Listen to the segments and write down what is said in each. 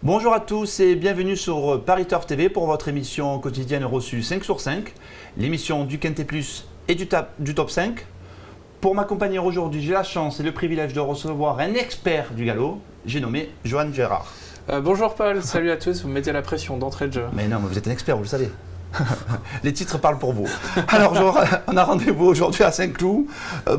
Bonjour à tous et bienvenue sur Paris Turf TV pour votre émission quotidienne reçue 5 sur 5, l'émission du Quintet Plus et du Top 5. Pour m'accompagner aujourd'hui, j'ai la chance et le privilège de recevoir un expert du galop, j'ai nommé Johan Gérard. Bonjour Paul, salut à tous, vous me mettez la pression d'entrée de jeu. Mais non, mais vous êtes un expert, vous le savez. Les titres parlent pour vous. Alors, on a rendez-vous aujourd'hui à Saint-Cloud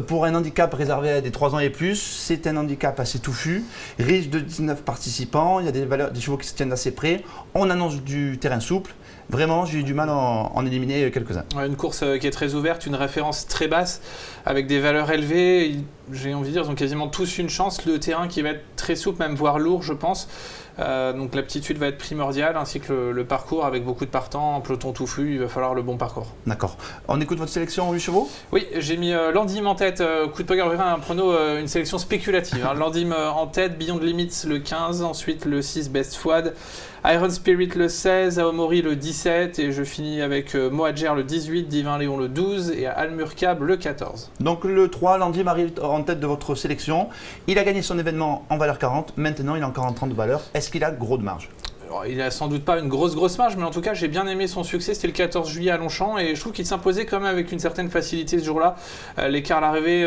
pour un handicap réservé à des 3 ans et plus. C'est un handicap assez touffu, riche de 19 participants. Il y a des chevaux qui se tiennent assez près. On annonce du terrain souple. Vraiment, j'ai eu du mal à en éliminer quelques-uns. Une course qui est très ouverte, une référence très basse, avec des valeurs élevées. J'ai envie de dire, ils ont quasiment tous une chance. Le terrain qui va être très souple, même voire lourd, je pense. Donc l'aptitude va être primordiale, ainsi que le parcours avec beaucoup de partants, en peloton touffu, il va falloir le bon parcours. D'accord. On écoute votre sélection 8 chevaux ? Oui, j'ai mis Landim en tête, coup de poker, un prono, une sélection spéculative. Landim en tête, Beyond Limits le 15, ensuite le 6 Best Fouad, Iron Spirit le 16, Aomori le 17 et je finis avec Moadjer le 18, Divin Léon le 12 et Almurkab le 14. Donc le 3, Landim arrive en tête de votre sélection. Il a gagné son événement en valeur 40, maintenant il est encore en 30 de valeur. Est-ce qu'il a gros de marge ? Alors, il n'a sans doute pas une grosse marge, mais en tout cas, j'ai bien aimé son succès. C'était le 14 juillet à Longchamp et je trouve qu'il s'imposait quand même avec une certaine facilité ce jour-là. L'écart à l'arrivée,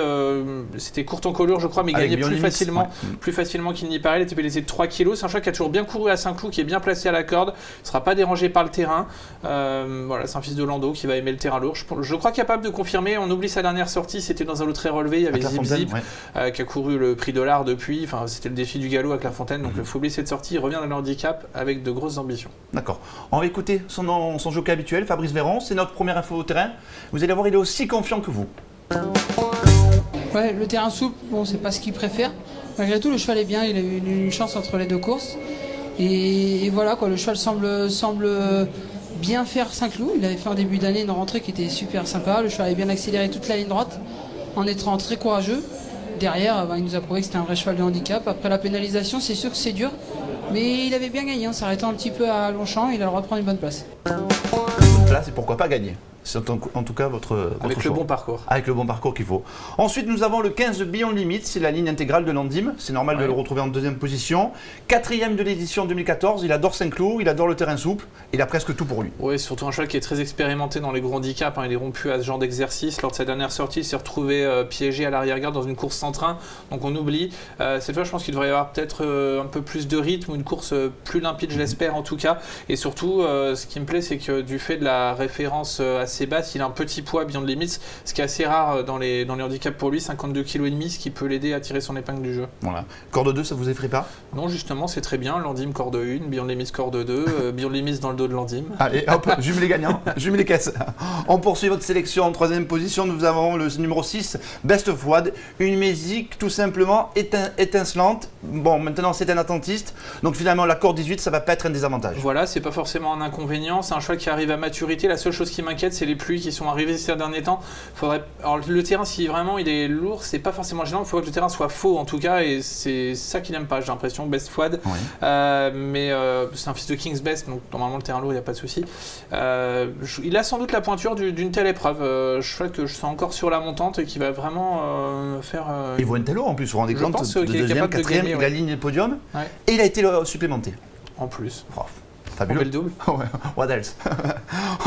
c'était court en colure, je crois, mais il gagnait plus facilement qu'il n'y paraît. Il était pénalisé de 3 kg. C'est un cheval qui a toujours bien couru à Saint-Cloud, qui est bien placé à la corde. Il ne sera pas dérangé par le terrain. Voilà, c'est un fils de Lando qui va aimer le terrain lourd. Je crois capable de confirmer. On oublie sa dernière sortie, c'était dans un lot très relevé. Il y avait Zip Zip qui a couru le prix dollar depuis. Enfin, c'était le défi du galop à Clairefontaine. Donc, il faut oublier cette sortie. Il revient dans le handicap avec de grosses ambitions. D'accord. On va écouter son jockey habituel, Fabrice Véron. C'est notre première info au terrain. Vous allez voir, il est aussi confiant que vous. Ouais, le terrain souple, bon, c'est pas ce qu'il préfère. Malgré tout, le cheval est bien. Il a eu une chance entre les deux courses. Et voilà, quoi, le cheval semble bien faire Saint-Cloud. Il avait fait en début d'année une rentrée qui était super sympa. Le cheval avait bien accéléré toute la ligne droite en étant très courageux. Derrière, il nous a prouvé que c'était un vrai cheval de handicap. Après la pénalisation, c'est sûr que c'est dur. Mais il avait bien gagné en s'arrêtant un petit peu à Longchamp, il a le droit de prendre une bonne place. Une place et pourquoi pas gagner. C'est en tout cas votre avec choix. Le bon parcours. Avec le bon parcours qu'il faut. Ensuite, nous avons le 15 Beyond Limits, c'est la ligne intégrale de Landim. C'est normal de le retrouver en deuxième position. 4e de l'édition 2014, il adore Saint-Cloud, il adore le terrain souple, il a presque tout pour lui. Oui, surtout un cheval qui est très expérimenté dans les gros handicaps. Il est rompu à ce genre d'exercice. Lors de sa dernière sortie, il s'est retrouvé piégé à l'arrière-garde dans une course sans train. Donc on oublie. Cette fois, je pense qu'il devrait y avoir peut-être un peu plus de rythme ou une course plus limpide, je l'espère en tout cas. Et surtout, ce qui me plaît, c'est que du fait de la référence assez basse, il a un petit poids Beyond Limits, ce qui est assez rare dans les handicaps pour lui, 52,5 kg, ce qui peut l'aider à tirer son épingle du jeu. Voilà. Corde 2, ça vous effraie pas ? Non, justement, c'est très bien. Landim corde 1, Beyond Limits corde 2, Beyond Limits dans le dos de Landim. Allez, hop, jume les gagnants, jume les caisses. On poursuit votre sélection en 3e position. Nous avons le numéro 6, Best Fouad, une musique tout simplement étincelante. Bon, maintenant c'est un attentiste, donc finalement la corde 18, ça va pas être un désavantage. Voilà, c'est pas forcément un inconvénient. C'est un cheval qui arrive à maturité. La seule chose qui m'inquiète, c'est les pluies qui sont arrivées ces derniers temps. Alors le terrain, si vraiment il est lourd, c'est pas forcément gênant. Il faut que le terrain soit faux en tout cas, et c'est ça qu'il n'aime pas. J'ai l'impression, Best Fouad. Oui. Mais c'est un fils de King's Best, donc normalement le terrain lourd, il n'y a pas de souci. Il a sans doute la pointure d'une telle épreuve. Cheval que je sens encore sur la montante et qui va vraiment faire. Il vaut un tel en plus, vous vous rendez compte, de deuxième, quatrième, il aligne le podium et il a été supplémenté. En plus. Oh. Fabuleux. Le double. What else?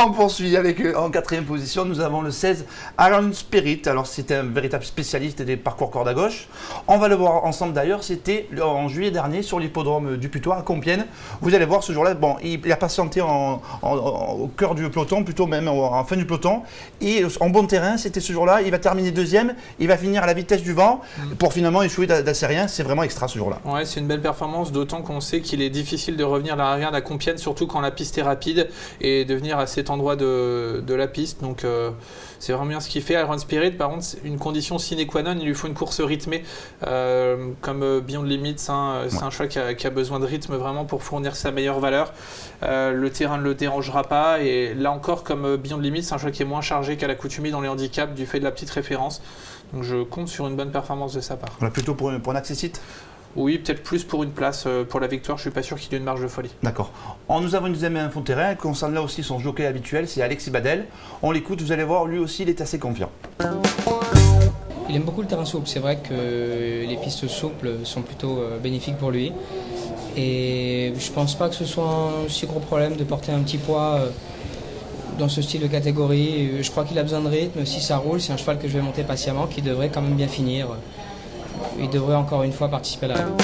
On poursuit avec, en 4e position, nous avons le 16, Iron Spirit. Alors, c'était un véritable spécialiste des parcours corde à gauche. On va le voir ensemble d'ailleurs. C'était en juillet dernier sur l'hippodrome du Putois à Compiègne. Vous allez voir ce jour-là, bon, il a patienté au cœur du peloton, plutôt même en fin du peloton. Et en bon terrain, c'était ce jour-là. Il va terminer 2e. Il va finir à la vitesse du vent pour finalement échouer d'assez rien. C'est vraiment extra ce jour-là. Ouais, c'est une belle performance, d'autant qu'on sait qu'il est difficile de revenir à l'arrière à Compiègne, surtout quand la piste est rapide, et de venir à cet endroit de la piste. Donc c'est vraiment bien ce qu'il fait. Iron Spirit, par contre, c'est une condition sine qua non, il lui faut une course rythmée, comme Beyond Limits. C'est un cheval qui a besoin de rythme vraiment pour fournir sa meilleure valeur. Le terrain ne le dérangera pas, et là encore, comme Beyond Limits, c'est un cheval qui est moins chargé qu'à l'accoutumée dans les handicaps du fait de la petite référence. Donc je compte sur une bonne performance de sa part. On a plutôt pour un accessite. Oui, peut-être plus pour une place. Pour la victoire, je suis pas sûr qu'il y ait une marge de folie. D'accord. Nous avons une deuxième info terrain, concerne là aussi son jockey habituel, c'est Alexis Badel. On l'écoute, vous allez voir, lui aussi, il est assez confiant. Il aime beaucoup le terrain souple. C'est vrai que les pistes souples sont plutôt bénéfiques pour lui. Et je pense pas que ce soit un si gros problème de porter un petit poids dans ce style de catégorie. Je crois qu'il a besoin de rythme. Si ça roule, c'est un cheval que je vais monter patiemment, qui devrait quand même bien finir. Il devrait encore une fois participer à la roue.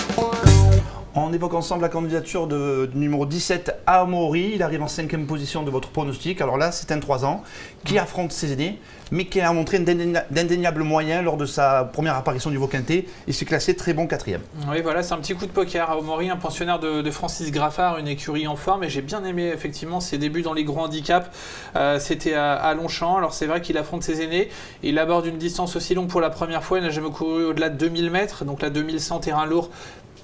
On évoque ensemble la candidature du numéro 17 à Amaury. Il arrive en 5e position de votre pronostic. Alors là, c'est un 3 ans qui affronte ses aînés, mais qui a montré d'indéniables moyens lors de sa première apparition du Vauquintet. Il s'est classé très bon 4e. Oui, voilà, c'est un petit coup de poker à Amaury, un pensionnaire de Francis Graffard, une écurie en forme. Et j'ai bien aimé effectivement ses débuts dans les gros handicaps. C'était à Longchamp. Alors c'est vrai qu'il affronte ses aînés. Il aborde une distance aussi longue pour la première fois. Il n'a jamais couru au-delà de 2000 mètres. Donc là, 2100 terrain lourd.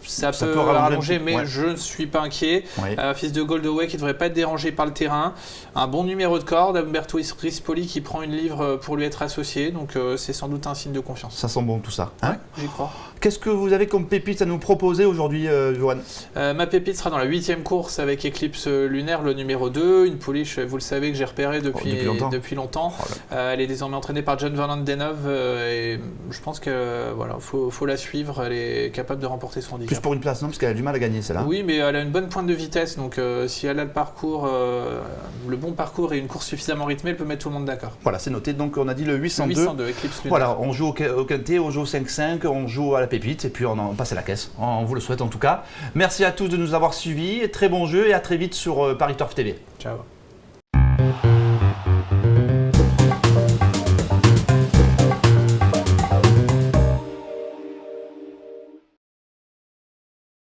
Ça peut rallonger, mais ouais. Je ne suis pas inquiet. Oui. Fils de Goldaway qui ne devrait pas être dérangé par le terrain. Un bon numéro de corde, Umberto Rispoli qui prend une livre pour lui être associé. Donc c'est sans doute un signe de confiance. Ça sent bon tout ça. Hein, ouais, j'y crois. Qu'est-ce que vous avez comme pépite à nous proposer aujourd'hui, Johan? Ma pépite sera dans la 8e course avec Eclipse Lunaire, le numéro 2. Une pouliche, vous le savez, que j'ai repérée depuis longtemps. Oh, elle est désormais entraînée par John Vernon Deneuve et je pense que voilà, faut la suivre. Elle est capable de remporter son handicap. Plus pour une place, non? Parce qu'elle a du mal à gagner, celle-là. Oui, mais elle a une bonne pointe de vitesse. Donc si elle a le bon parcours et une course suffisamment rythmée, elle peut mettre tout le monde d'accord. Voilà, c'est noté. Donc on a dit le 802. Le 802, Eclipse Lunaire. Voilà, on joue au quintet, on joue au 5-5, on joue à la pépite et puis on passe à la caisse. On vous le souhaite en tout cas. Merci à tous de nous avoir suivis. Très bon jeu et à très vite sur Paris Turf TV. Ciao.